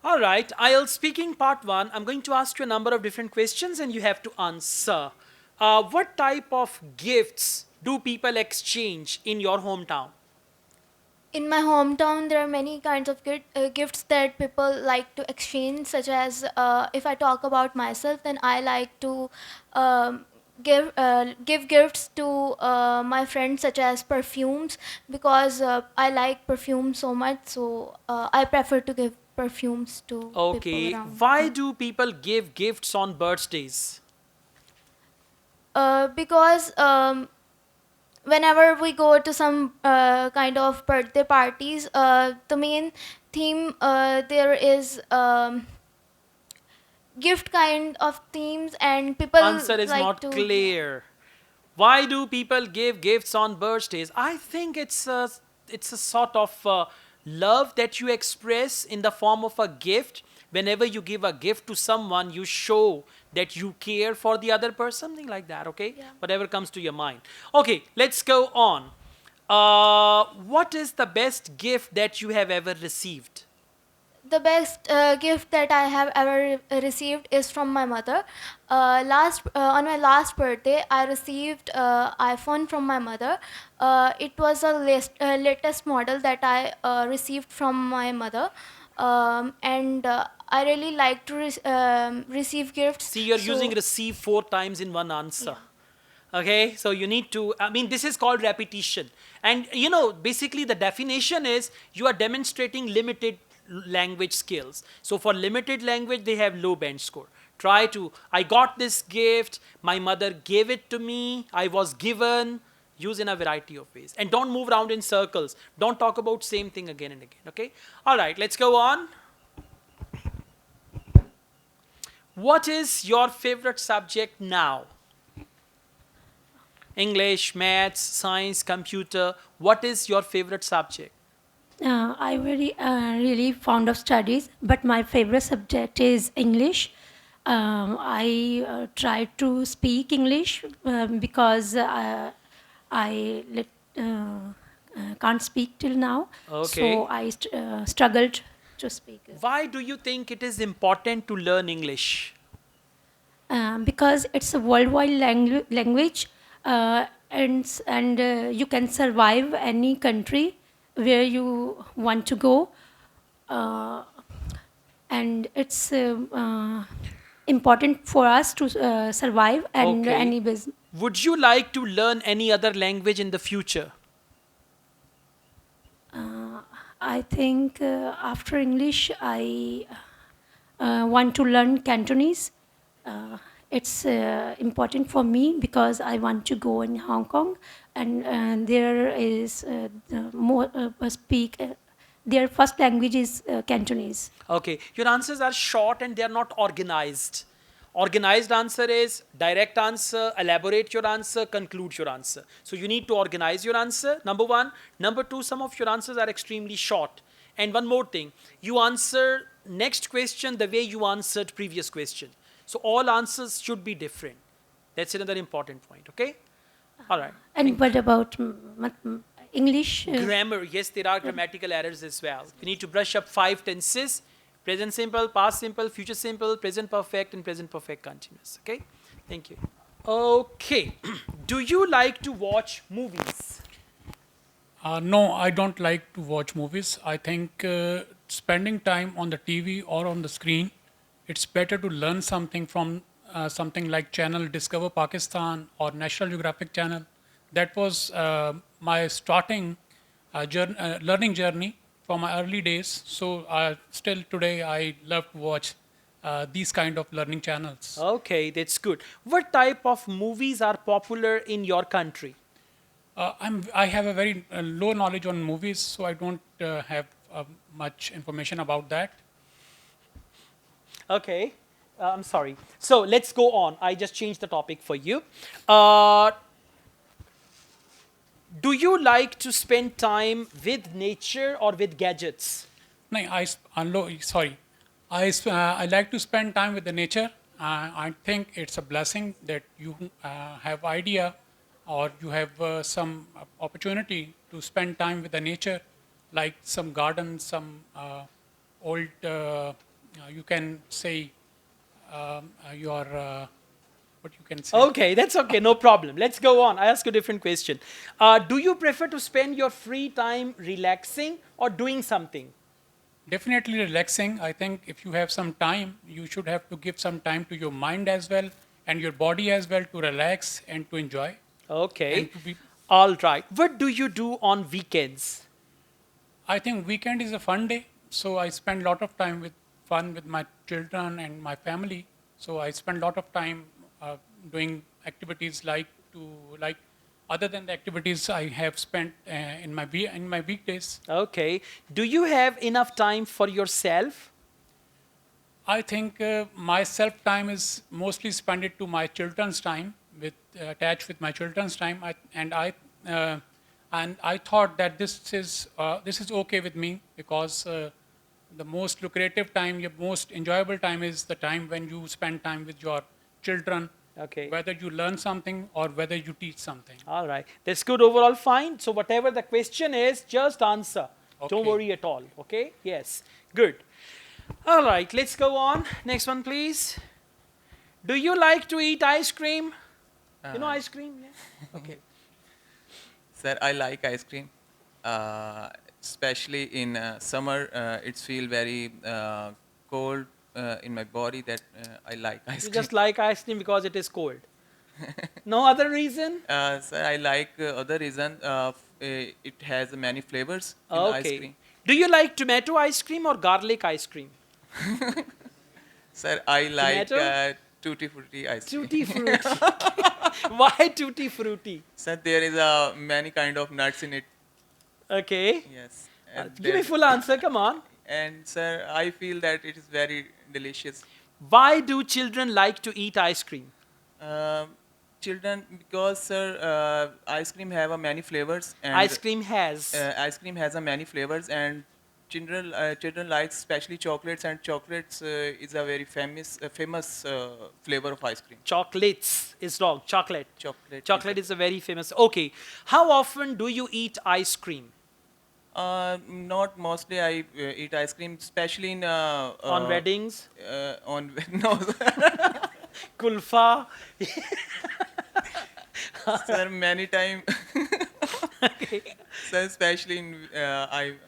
All right, IELTS speaking part one. I'm going to ask you a number of different questions and you have to answer. What type of gifts do people exchange in your hometown? In my hometown, there are many kinds of gifts that people like to exchange, such as if I talk about myself, then I like to um, give gifts to my friends, such as perfumes, because I like perfume so much. So I prefer to give perfumes to people Okay, around. why Yeah. do people give gifts on birthdays? Because whenever we go to some kind of birthday parties, the main theme there is gift kind of themes, and people Answer is like not to, yeah. clear. Why do people give gifts on birthdays? I think it's a sort of love that you express in the form of a gift. Whenever you give a gift to someone, you show that you care for the other person, something like that. Okay, Yeah. whatever comes to your mind. Okay, let's go on. What is the best gift that you have ever received? The best gift that I have ever received is from my mother. Last On my last birthday, I received iPhone from my mother. It was a latest model that I received from my mother, and I really like to receive gifts. See, you're using So receive four times in one answer. yeah. Okay, so you need to, I mean, this is called repetition. And you know, basically, the definition is you are demonstrating limited language skills. So for limited language, they have low band score. Try to, I got this gift, my mother gave it to me, I was given. Use in a variety of ways. And don't move around in circles. Don't talk about same thing again and again. Okay? All right, let's go on. What is your favorite subject now? English, maths, science, computer. What is your favorite subject? I very really fond of studies, but my favorite subject is English. I try to speak English because I can't speak till now, so Okay. I struggled to speak it. Why do you think it is important to learn English? Because it's a worldwide language, and you can survive any country where you want to go, uh, and it's important for us to survive and Okay. any business. Would you like to learn any other language in the future? I think after English, I want to learn Cantonese. It's important for me because I want to go in Hong Kong, and there is more speak. Their first language is Cantonese. Okay. Your answers are short and they are not organized. Organized answer is direct answer, elaborate your answer, conclude your answer. So you need to organize your answer, number one. Number two, some of your answers are extremely short. And one more thing, you answer next question the way you answered previous question. So all answers should be different. That's another important point, okay? All right. And Thank what about English? Grammar, yes, there are grammatical errors as well. You need to brush up five tenses: present simple, past simple, future simple, present perfect, and present perfect continuous. Okay? Thank you. Okay. Do you like to watch movies? No, I don't like to watch movies. I think spending time on the TV or on the screen, it's better to learn something from something like channel Discover Pakistan or National Geographic channel. That was my starting learning journey from my early days. So still today, I love to watch these kind of learning channels. Okay, that's good. What type of movies are popular in your country? I have a very low knowledge on movies, so I don't have much information about that. Okay. I'm sorry. So let's go on. I just changed the topic for you. Uh, do you like to spend time with nature or with gadgets? No, sorry. I like to spend time with the nature. I think it's a blessing that you have idea or you have some opportunity to spend time with the nature, like some gardens, some old you can say your what you can say. Okay, that's okay, no problem. Let's go on. I ask you a different question. Do you prefer to spend your free time relaxing or doing something? Definitely relaxing. I think if you have some time, you should have to give some time to your mind as well and your body as well to relax and to enjoy Okay. and to be. All right. What do you do on weekends? I think weekend is a fun day, so I spend a lot of time with fun with my children and my family. So I spend a lot of time doing activities like other than the activities I have spent in my weekdays. Okay. Do you have enough time for yourself? I think my self time is mostly spent it to my children's time, with attached with my children's time, and I thought that this is okay with me because the most lucrative time, your most enjoyable time is the time when you spend time with your children, Okay. whether you learn something or whether you teach something. All right. That's good overall, fine. So whatever the question is, just answer. Don't Okay. worry at all. Okay? Yes. Good. All right. Let's go on. Next one, please. Do you like to eat ice cream? You know ice cream? Yeah. Okay. Sir, I like ice cream, especially in summer. It feels very cold in my body that I like ice You cream. just like ice cream because it is cold. No other reason? Sir, I like other reason. It has many flavors in ice Okay. cream. Do you like tomato ice cream or garlic ice cream? Sir, I like Tomato? tutti frutti ice cream. Tutti frutti. Why tutti frutti? Sir, there is many kind of nuts in it. Okay. Yes. Give me full answer, come on. And sir, I feel that it is very delicious. Why do children like to eat ice cream? Children, because sir, ice cream have many flavors and Ice cream has. ice cream has a many flavors, and children like especially chocolates, and chocolates is a very famous flavor of ice cream. Chocolates is wrong. Chocolate. Chocolate. Chocolate is a very famous. Okay. How often do you eat ice cream? Not mostly. I eat ice cream, especially in On weddings? on no. Kulfa? Sir, many time. Okay. So especially in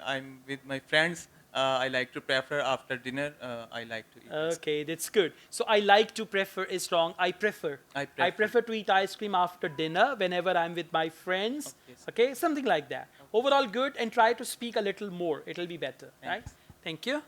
I'm with my friends. I like to prefer after dinner. I like to eat. ice Okay, that's good. So I like to prefer is wrong. I prefer. I I prefer. prefer to eat ice cream after dinner whenever I'm with my friends. Okay, sir. Okay, something like that. Overall good, and try to speak a little more. It'll be better, right? Thanks. Thank you.